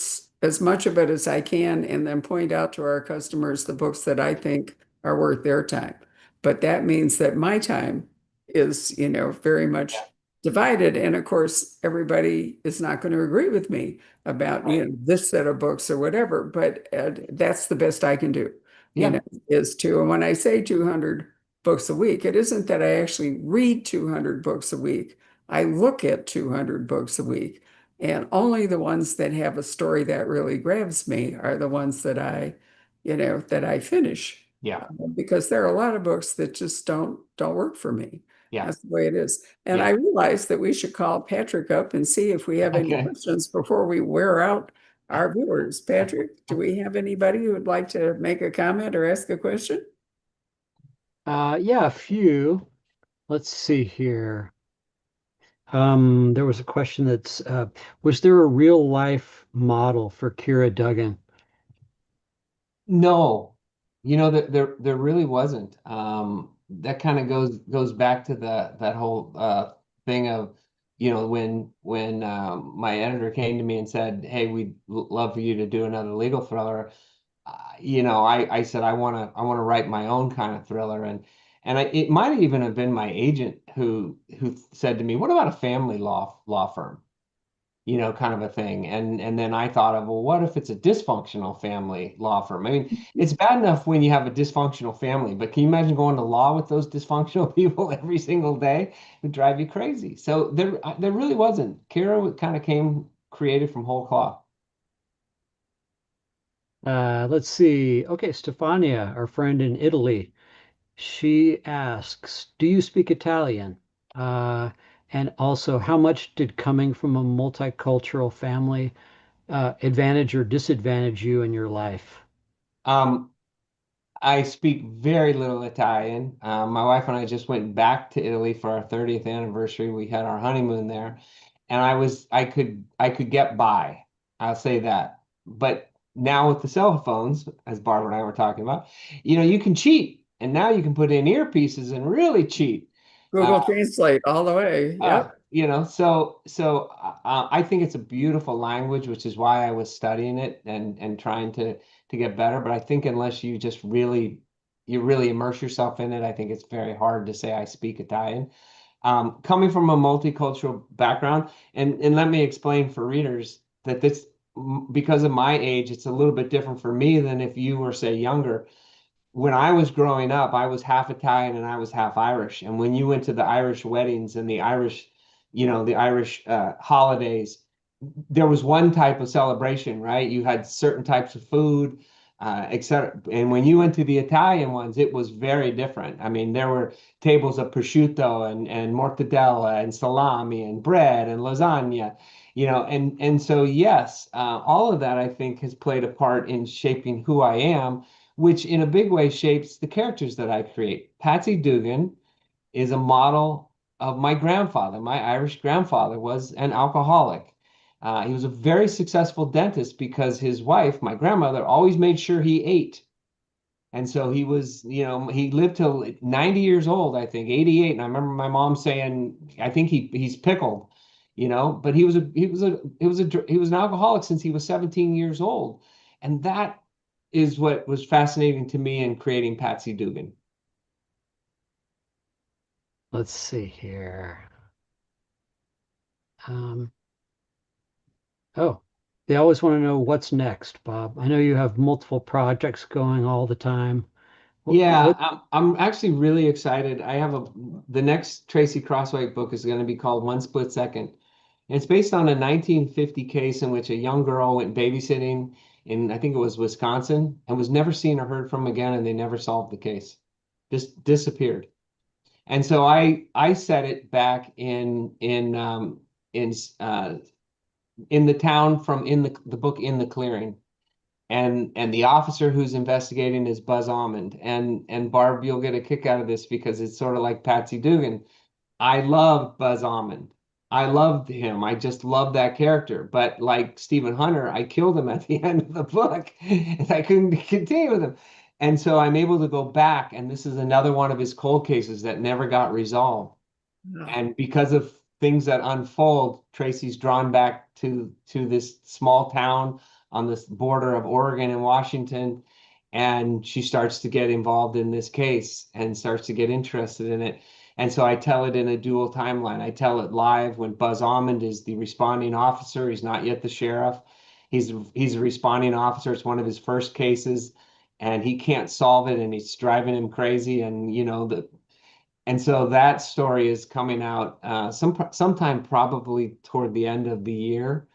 as much of it as I can, and then point out to our customers the books that I think are worth their time. But that means that my time is, very yeah, much divided. And of course, everybody is not going to agree with me about, right, this set of books or whatever, but that's the best I can do, you yeah, know, and when I say 200 books a week, it isn't that I actually read 200 books a week. I look at 200 books a week, and only the ones that have a story that really grabs me are the ones that I finish. yeah, Because there are a lot of books that just don't work for me. yeah, That's the way it is. And I yeah. realized that we should call Patrick up and see if we have any Okay. questions before we wear out our viewers. Patrick, do we have anybody who would like to make a comment or ask a question? Yeah, a few. Let's see here. There was a question that's was there a real life model for Keera Duggan? No, there really wasn't. That kind of goes back to that whole thing of, when my editor came to me and said, "Hey, we'd love for you to do another legal thriller." I said I want to write my own kind of thriller, and it might even have been my agent who said to me, "What about a family law firm?" Kind of a thing. And then I thought of, well, what if it's a dysfunctional family law firm? I mean, it's bad enough when you have a dysfunctional family, but can you imagine going to law with those dysfunctional people every single day? It would drive you crazy. So there really wasn't. Keira kind of came created from whole cloth. Let's see. Okay, Stefania, our friend in Italy, she asks, "Do you speak Italian? Uh, and also, how much did coming from a multicultural family advantage or disadvantage you in your life?" Um, I speak very little Italian. My wife and I just went back to Italy for our 30th anniversary. We had our honeymoon there, and I could get by. I'll say that. But now with the cell phones, as Barbara and I were talking about, you can cheat, and now you can put in earpieces and really cheat. Uh, Google Translate all the way. Yep. I think it's a beautiful language, which is why I was studying it and trying to get better. But I think unless you really immerse yourself in it, I think it's very hard to say I speak Italian. Coming from a multicultural background, and let me explain for readers that because of my age, it's a little bit different for me than if you were, say, younger. When I was growing up, I was half Italian and I was half Irish. And when you went to the Irish weddings and the Irish holidays, there was one type of celebration, right? You had certain types of food, etc. And when you went to the Italian ones, it was very different. I mean, there were tables of prosciutto and mortadella and salami and bread and lasagna, and so yes, all of that I think has played a part in shaping who I am, which in a big way shapes the characters that I create. Patsy Dugan is a model of my grandfather. My Irish grandfather was an alcoholic. He was a very successful dentist because his wife, my grandmother, always made sure he ate. And so he lived till 90 years old, I think, 88. And I remember my mom saying, I think he's pickled, but he was an alcoholic since he was 17 years old. And that is what was fascinating to me in creating Patsy Dugan. Let's see here. Um, oh, they always want to know what's next, Bob. I know you have multiple projects going all the time. Yeah, What? I'm actually really excited. The next Tracy Crosswhite book is going to be called One Split Second. And it's based on a 1950 case in which a young girl went babysitting in, I think it was Wisconsin, and was never seen or heard from again, and they never solved the case. Just disappeared. And so I set it back in uh, in the town from in the book In the Clearing, and the officer who's investigating is Buzz Almond. And Barb, you'll get a kick out of this because it's sort of like Patsy Dugan. I loved Buzz Almond. I loved him. I just loved that character. But like Stephen Hunter, I killed him at the end of the book, and I couldn't continue with him. And so I'm able to go back, and this is another one of his cold cases that never got resolved. Yeah. And because of things that unfold, Tracy's drawn back to this small town on this border of Oregon and Washington, and she starts to get involved in this case and starts to get interested in it. And so I tell it in a dual timeline. I tell it live when Buzz Almond is the responding officer. He's not yet the sheriff. He's a responding officer. It's one of his first cases, and he can't solve it, and it's driving him crazy. And and so that story is coming out sometime probably toward the end of the year.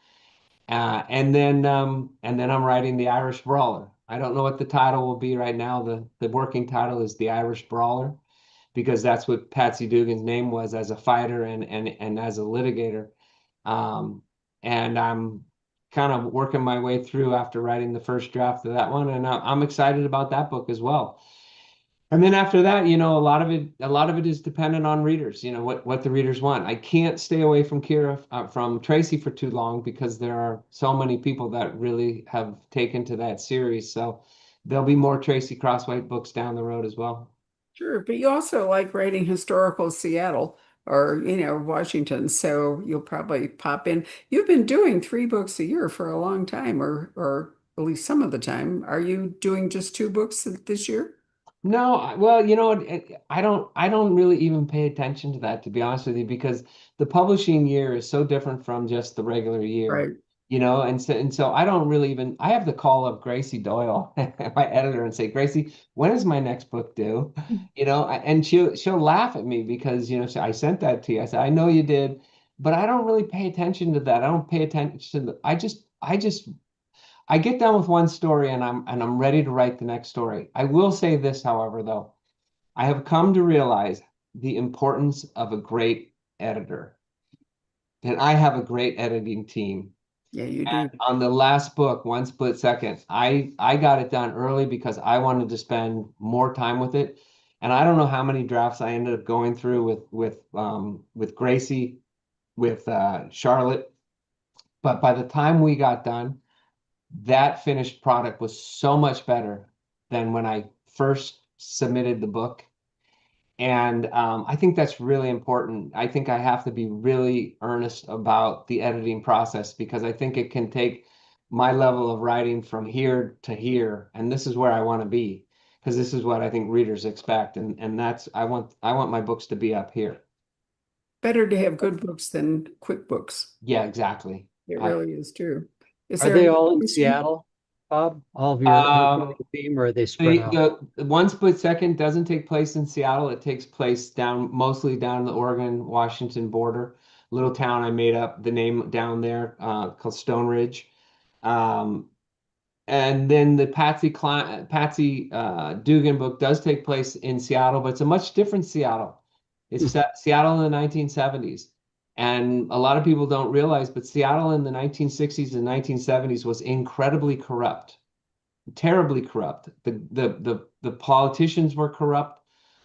And then I'm writing The Irish Brawler. I don't know what the title will be right now. The working title is The Irish Brawler, because that's what Patsy Dugan's name was as a fighter and as a litigator. Um, and I'm kind of working my way through after writing the first draft of that one, and I'm excited about that book as well. And then after that, a lot of it is dependent on readers, what the readers want. I can't stay away from from Tracy for too long because there are so many people that really have taken to that series. So there'll be more Tracy Crosswhite books down the road as well. Sure, but you also like writing historical Seattle or, Washington, so you'll probably pop in. You've been doing 3 books a year for a long time, or at least some of the time. Are you doing just 2 books this year? No, well, I don't really even pay attention to that, to be honest with you, because the publishing year is so different from just the regular year, Right. and so I don't really even, I have to call up Gracie Doyle, my editor, and say, Gracie, when is my next book due? And she'll laugh at me because, I sent that to you. I said, I know you did, but I don't really pay attention to that. I don't pay attention to I get done with one story and I'm ready to write the next story. I will say this, however, though. I have come to realize the importance of a great editor. And I have a great editing team. Yeah, you And do. on the last book, One Split Second, I got it done early because I wanted to spend more time with it. And I don't know how many drafts I ended up going through with Gracie, with Charlotte. But by the time we got done, that finished product was so much better than when I first submitted the book. And I think that's really important. I think I have to be really earnest about the editing process because I think it can take my level of writing from here to here. And this is where I want to be because this is what I think readers expect. And that's, I want my books to be up here. Better to have good books than quick books. Yeah, exactly. It I, really is true. Is Are there they any all in reason? Seattle, Bob? All of your um, running theme, or are they spread out? the One Split Second doesn't take place in Seattle. It takes place mostly down the Oregon, Washington border. Little town I made up the name down there, called Stone Ridge. Um, and then the Patsy Dugan book does take place in Seattle, but it's a much different Seattle. It's Seattle in the 1970s. And a lot of people don't realize, but Seattle in the 1960s and 1970s was incredibly corrupt, terribly corrupt. The politicians were corrupt.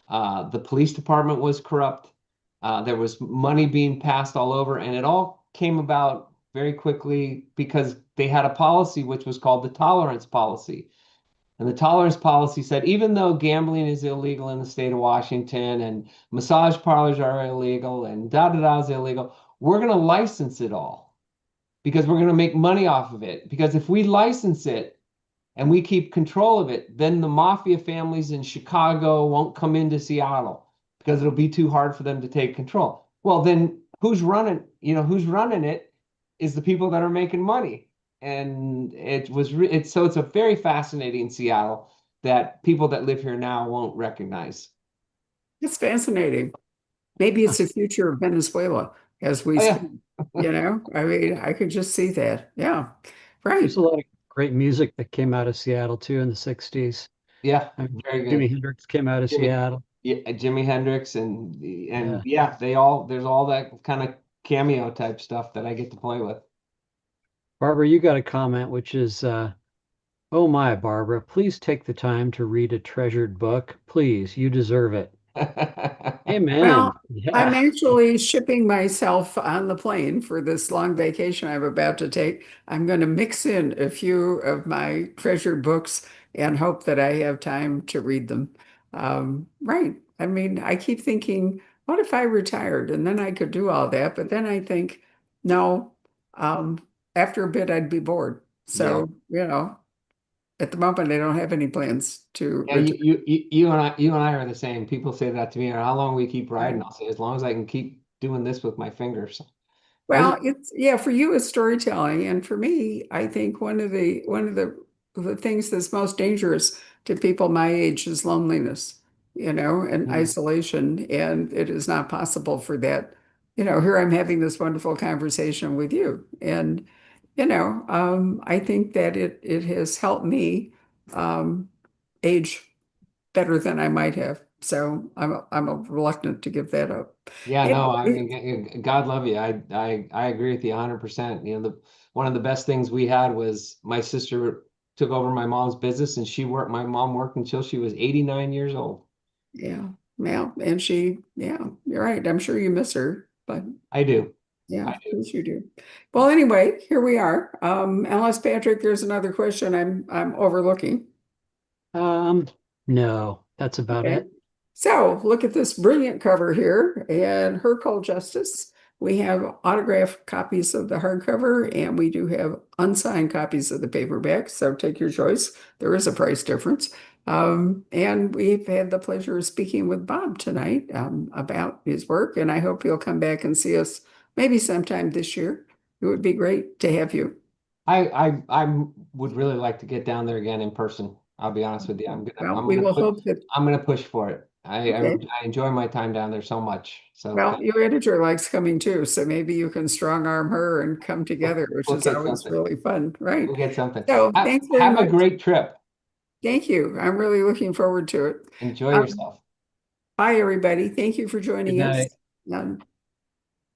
The police department was corrupt. There was money being passed all over, and it all came about very quickly because they had a policy which was called the tolerance policy. And the tolerance policy said, even though gambling is illegal in the state of Washington and massage parlors are illegal and da da da is illegal, we're going to license it all because we're going to make money off of it. Because if we license it, and we keep control of it, then the mafia families in Chicago won't come into Seattle. because it'll be too hard for them to take control. Well, then who's running it is the people that are making money. And so it's a very fascinating Seattle that people that live here now won't recognize. It's fascinating. Maybe it's the future of Venezuela as we Oh speak. yeah. I mean, I could just see that. Yeah, right. There's a lot of great music that came out of Seattle too in the 60s. Yeah, I mean, very Jimi good. Hendrix came out of Jimmy, Seattle. yeah, Jimi Hendrix and Yeah. yeah, there's all that kind of cameo type stuff that I get to play with. Barbara, you got a comment, which is, oh my, Barbara, please take the time to read a treasured book. Please, you deserve it. Amen. Well, I'm Yeah. actually shipping myself on the plane for this long vacation I'm about to take. I'm going to mix in a few of my treasured books and hope that I have time to read them. Right. I mean, I keep thinking, what if I retired and then I could do all that? But then I think, no, um, after a bit, I'd be bored. Yeah. So, at the moment, I don't have any plans to Yeah, retire. you and I are the same. People say that to me, how long we keep riding? Right. I'll say, as long as I can keep doing this with my fingers. Well, it's yeah, for you it's storytelling, and for me, I think one of the things that's most dangerous to people my age is loneliness, and Mhm. isolation, and it is not possible for that. Here I'm having this wonderful conversation with you, and I think that it has helped me um, age better than I might have. So I'm reluctant to give that up. Yeah, Hey, no, I mean, God love you. I agree with you 100%. One of the best things we had was my sister took over my mom's business and my mom worked until she was 89 years old. yeah, well, yeah, you're right. I'm sure you miss her, but I do. yeah, I of do. course you do. Well, anyway, here we are. Unless Patrick, there's another question I'm overlooking. Um, no, that's about Okay. it. So look at this brilliant cover here and Her Cold Justice. We have autographed copies of the hardcover and we do have unsigned copies of the paperback. So take your choice. There is a price difference. And we've had the pleasure of speaking with Bob tonight about his work, and I hope he'll come back and see us maybe sometime this year. It would be great to have you. I would really like to get down there again in person. I'll be honest with you. Well, we will hope that, I'm gonna push for it. okay. I enjoy my time down there so much. So Well, your editor likes coming too, so maybe you can strong arm her and come together, which we'll is get always something. really fun, right? We'll get something. So thanks very Have a much. great trip. Thank you. I'm really looking forward to it. Enjoy Um, yourself. Bye, everybody. Thank you for Good joining us. night.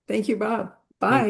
Thank you, Bob. Thank Bye.